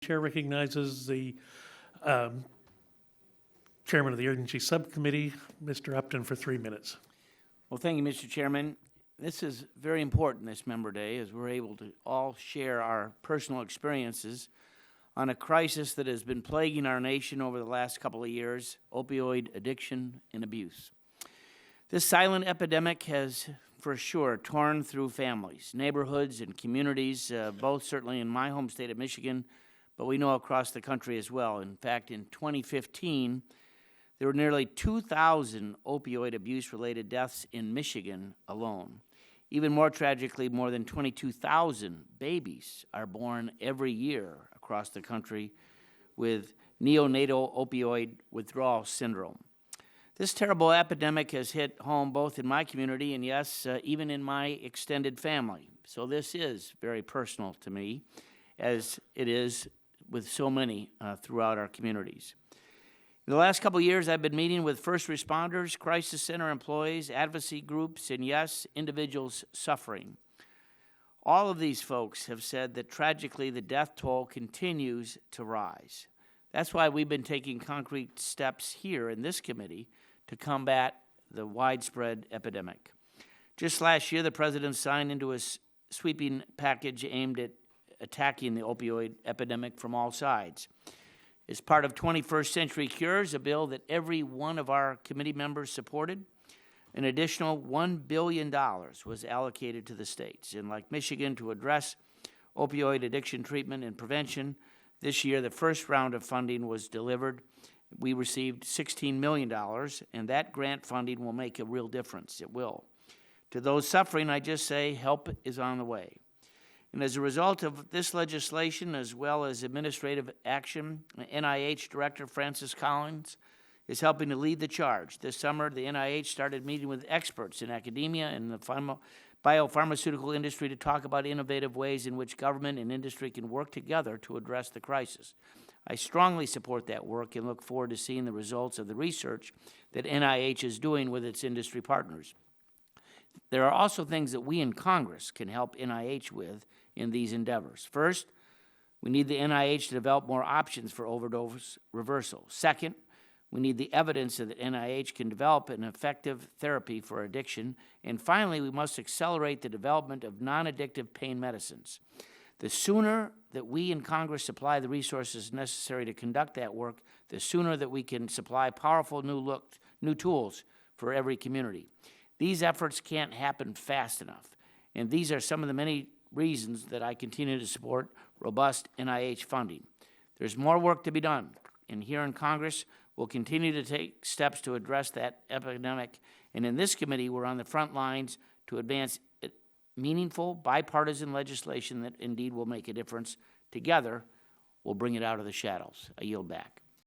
Chair recognizes the um, Chairman of the Urgency Subcommittee, Mr. Upton, for 3 minutes. Well, thank you, Mr. Chairman. This is very important, this Member Day, as we're able to all share our personal experiences on a crisis that has been plaguing our nation over the last couple of years: opioid addiction and abuse. This silent epidemic has, for sure, torn through families, neighborhoods, and communities, both certainly in my home state of Michigan, but we know across the country as well. In fact, in 2015, there were nearly 2,000 opioid abuse-related deaths in Michigan alone. Even more tragically, more than 22,000 babies are born every year across the country with neonatal opioid withdrawal syndrome. This terrible epidemic has hit home both in my community and, yes, even in my extended family. So this is very personal to me, as it is with so many throughout our communities. In the last couple of years, I've been meeting with first responders, crisis center employees, advocacy groups, and yes, individuals suffering. All of these folks have said that tragically the death toll continues to rise. That's why we've been taking concrete steps here in this committee to combat the widespread epidemic. Just last year, the President signed into a sweeping package aimed at attacking the opioid epidemic from all sides. As part of 21st Century Cures, a bill that every one of our committee members supported, an additional $1 billion was allocated to the states. And like Michigan, to address opioid addiction treatment and prevention, this year the first round of funding was delivered. We received $16 million, and that grant funding will make a real difference. It will. To those suffering, I just say help is on the way. And as a result of this legislation, as well as administrative action, NIH Director Francis Collins is helping to lead the charge. This summer, the NIH started meeting with experts in academia and the biopharmaceutical industry to talk about innovative ways in which government and industry can work together to address the crisis. I strongly support that work and look forward to seeing the results of the research that NIH is doing with its industry partners. There are also things that we in Congress can help NIH with in these endeavors. First, we need the NIH to develop more options for overdose reversal. Second, we need the evidence that NIH can develop an effective therapy for addiction. And finally, we must accelerate the development of non-addictive pain medicines. The sooner that we in Congress supply the resources necessary to conduct that work, the sooner that we can supply powerful new tools for every community. These efforts can't happen fast enough, and these are some of the many reasons that I continue to support robust NIH funding. There's more work to be done, and here in Congress, we'll continue to take steps to address that epidemic, and in this committee, we're on the front lines to advance meaningful, bipartisan legislation that indeed will make a difference. Together, we'll bring it out of the shadows. I yield back.